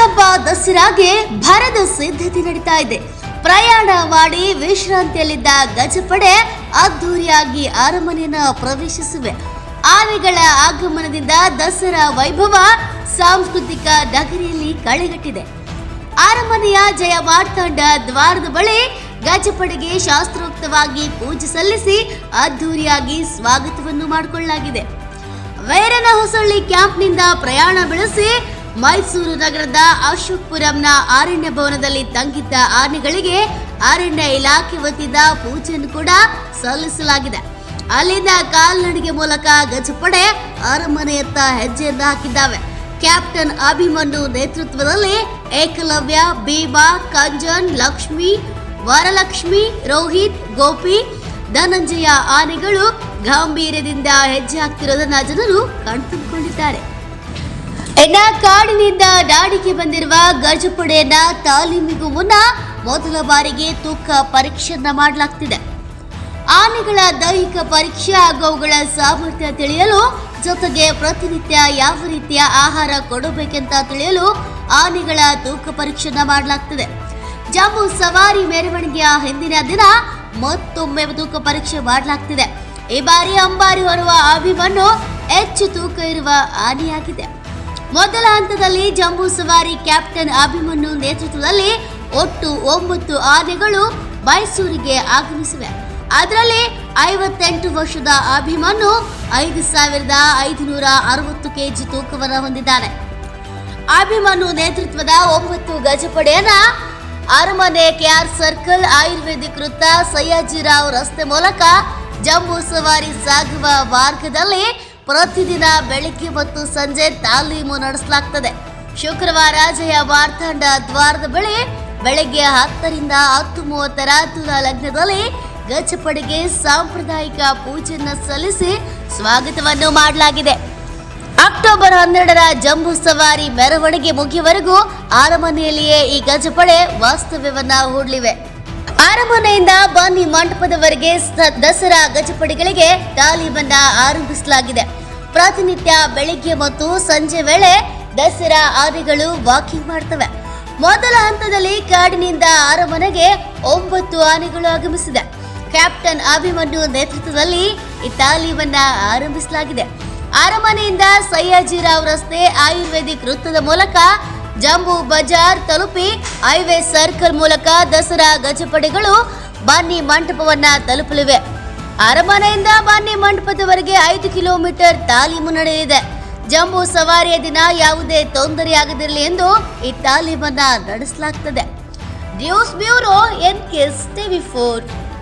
ಹಬ್ಬ ದಸರಾಗೆ ಭರದ ಸಿದ್ಧತೆ ನಡೀತಾ ಇದೆ. ಪ್ರಯಾಣ ಮಾಡಿ ವಿಶ್ರಾಂತಿಯಲ್ಲಿದ್ದ ಗಜಪಡೆ ಅದ್ದೂರಿಯಾಗಿ ಅರಮನೆಯನ್ನು ಪ್ರವೇಶಿಸಿವೆ. ಆನೆಗಳ ಆಗಮನದಿಂದ ದಸರಾ ವೈಭವ ಸಾಂಸ್ಕೃತಿಕ ನಗರಿಯಲ್ಲಿ ಕಳೆಗಟ್ಟಿದೆ. ಅರಮನೆಯ ಜಯ ಮಾರ್ತಾಂಡ ದ್ವಾರದ ಬಳಿ ಗಜಪಡೆಗೆ ಶಾಸ್ತ್ರೋಕ್ತವಾಗಿ ಪೂಜೆ ಸಲ್ಲಿಸಿ ಅದ್ದೂರಿಯಾಗಿ ಸ್ವಾಗತವನ್ನು ಮಾಡಿಕೊಳ್ಳಲಾಗಿದೆ. ವೈರನ ಹೊಸಳ್ಳಿ ಕ್ಯಾಂಪ್ನಿಂದ ಪ್ರಯಾಣ ಬೆಳೆಸಿ ಮೈಸೂರು ನಗರದ ಅಶೋಕ್ಪುರಂನ ಅರಣ್ಯ ಭವನದಲ್ಲಿ ತಂಗಿದ್ದ ಆನೆಗಳಿಗೆ ಅರಣ್ಯ ಇಲಾಖೆ ವತಿಯಿಂದ ಪೂಜೆಯನ್ನು ಕೂಡ ಸಲ್ಲಿಸಲಾಗಿದೆ. ಅಲ್ಲಿಂದ ಕಾಲ್ನಡಿಗೆ ಮೂಲಕ ಗಜಪಡೆ ಅರಮನೆಯತ್ತ ಹೆಜ್ಜೆಯನ್ನು ಹಾಕಿದ್ದಾವೆ. ಕ್ಯಾಪ್ಟನ್ ಅಭಿಮನ್ಯು ನೇತೃತ್ವದಲ್ಲಿ ಏಕಲವ್ಯ, ಭೀಮಾ, ಕಂಜನ್, ಲಕ್ಷ್ಮಿ, ವರಲಕ್ಷ್ಮಿ, ರೋಹಿತ್, ಗೋಪಿ, ಧನಂಜಯ ಆನೆಗಳು ಗಾಂಭೀರ್ಯದಿಂದ ಹೆಜ್ಜೆ ಹಾಕ್ತಿರೋದನ್ನ ಜನರು ಕಣ್ತುಂಬಿಕೊಂಡಿದ್ದಾರೆ. ಇನ್ನ ಕಾಡಿನಿಂದ ನಾಡಿಗೆ ಬಂದಿರುವ ಗಜಪಡೆಯನ್ನ ತಾಲೀಮಿಗೂ ಮುನ್ನ ಮೊದಲ ಬಾರಿಗೆ ತೂಕ ಪರೀಕ್ಷೆಯನ್ನ ಮಾಡಲಾಗ್ತಿದೆ. ಆನೆಗಳ ದೈಹಿಕ ಪರೀಕ್ಷೆ ಹಾಗೂ ಅವುಗಳ ಸಾಮರ್ಥ್ಯ ತಿಳಿಯಲು, ಜೊತೆಗೆ ಪ್ರತಿನಿತ್ಯ ಯಾವ ರೀತಿಯ ಆಹಾರ ಕೊಡಬೇಕೆಂತ ತಿಳಿಯಲು ಆನೆಗಳ ತೂಕ ಪರೀಕ್ಷೆಯನ್ನ ಮಾಡಲಾಗ್ತಿದೆ. ಜಂಬೂ ಸವಾರಿ ಮೆರವಣಿಗೆಯ ಹಿಂದಿನ ದಿನ ಮತ್ತೊಮ್ಮೆ ತೂಕ ಪರೀಕ್ಷೆ ಮಾಡಲಾಗ್ತಿದೆ. ಈ ಬಾರಿ ಅಂಬಾರಿ ಹೊರುವ ಅಭಿಮನ್ಯು ಹೆಚ್ಚು ತೂಕ ಇರುವ ಆನೆಯಾಗಿದೆ. ಮೊದಲ ಹಂತದಲ್ಲಿ ಜಂಬೂ ಸವಾರಿ ಕ್ಯಾಪ್ಟನ್ ಅಭಿಮನ್ಯು ನೇತೃತ್ವದಲ್ಲಿ ಒಟ್ಟು 9 ಆನೆಗಳು ಮೈಸೂರಿಗೆ ಆಗಮಿಸಿವೆ. ಅದರಲ್ಲಿ 58 ವರ್ಷದ ಅಭಿಮನ್ಯು 5560 ಕೆಜಿ ತೂಕವನ್ನು ಹೊಂದಿದ್ದಾನೆ. ಅಭಿಮನ್ಯು ನೇತೃತ್ವದ 9 ಗಜಪಡೆಯನ್ನ ಅರಮನೆ, ಕೆಆರ್ ಸರ್ಕಲ್, ಆಯುರ್ವೇದಿಕ್ ವೃತ್ತ, ಸಯ್ಯಾಜಿರಾವ್ ರಸ್ತೆ ಮೂಲಕ ಜಂಬೂ ಸವಾರಿ ಸಾಗುವ ಮಾರ್ಗದಲ್ಲಿ ಪ್ರತಿದಿನ ಬೆಳಿಗ್ಗೆ ಮತ್ತು ಸಂಜೆ ತಾಲೀಮು ನಡೆಸಲಾಗುತ್ತದೆ. ಶುಕ್ರವಾರ ಜಯ ಮಾರ್ತಾಂಡ ದ್ವಾರದ ಬಳಿ ಬೆಳಗ್ಗೆ 10 ರಿಂದ 10:30 ತುಲಾ ಲಗ್ನದಲ್ಲಿ ಗಜಪಡೆಗೆ ಸಾಂಪ್ರದಾಯಿಕ ಪೂಜೆಯನ್ನು ಸಲ್ಲಿಸಿ ಸ್ವಾಗತವನ್ನು ಮಾಡಲಾಗಿದೆ. ಅಕ್ಟೋಬರ್ 12ರ ಜಂಬೂ ಸವಾರಿ ಮೆರವಣಿಗೆ ಮುಗಿಯವರೆಗೂ ಅರಮನೆಯಲ್ಲಿಯೇ ಈ ಗಜಪಡೆ ವಾಸ್ತವ್ಯವನ್ನ ಹೂಡಲಿವೆ. ಅರಮನೆಯಿಂದ ಬನ್ನಿ ಮಂಟಪದವರೆಗೆ ದಸರಾ ಗಜಪಡೆಗಳಿಗೆ ತಾಲೀಮನ್ನ ಆರಂಭಿಸಲಾಗಿದೆ. ಪ್ರತಿನಿತ್ಯ ಬೆಳಿಗ್ಗೆ ಮತ್ತು ಸಂಜೆ ವೇಳೆ ದಸರಾ ಆನೆಗಳು ವಾಕಿಂಗ್ ಮಾಡ್ತವೆ. ಮೊದಲ ಹಂತದಲ್ಲಿ ಕಾಡಿನಿಂದ ಅರಮನೆಗೆ 9 ಆನೆಗಳು ಆಗಮಿಸಿದೆ. ಕ್ಯಾಪ್ಟನ್ ಅಭಿಮನ್ಯು ನೇತೃತ್ವದಲ್ಲಿ ಈ ತಾಲೀಮನ್ನ ಆರಂಭಿಸಲಾಗಿದೆ. ಅರಮನೆಯಿಂದ ಸಯ್ಯಾಜಿರಾವ್ ರಸ್ತೆ, ಆಯುರ್ವೇದಿಕ್ ವೃತ್ತದ ಮೂಲಕ ಜಂಬೂ ಬಜಾರ್ ತಲುಪಿ ಹೈವೇ ಸರ್ಕಲ್ ಮೂಲಕ ದಸರಾ ಗಜಪಡೆಗಳು ಬನ್ನಿ ಮಂಟಪವನ್ನ ತಲುಪಲಿವೆ. ಅರಮನೆಯಿಂದ ಬನ್ನಿ ಮಂಟಪದವರೆಗೆ 5 ಕಿಲೋಮೀಟರ್ ತಾಲೀಮು ನಡೆಯಲಿದೆ. ಜಂಬೂ ಸವಾರಿಯ ದಿನ ಯಾವುದೇ ತೊಂದರೆಯಾಗದಿರಲಿ ಎಂದು ಈ ತಾಲೀಮನ್ನ ನಡೆಸಲಾಗುತ್ತದೆ. News bureau, NK TV4.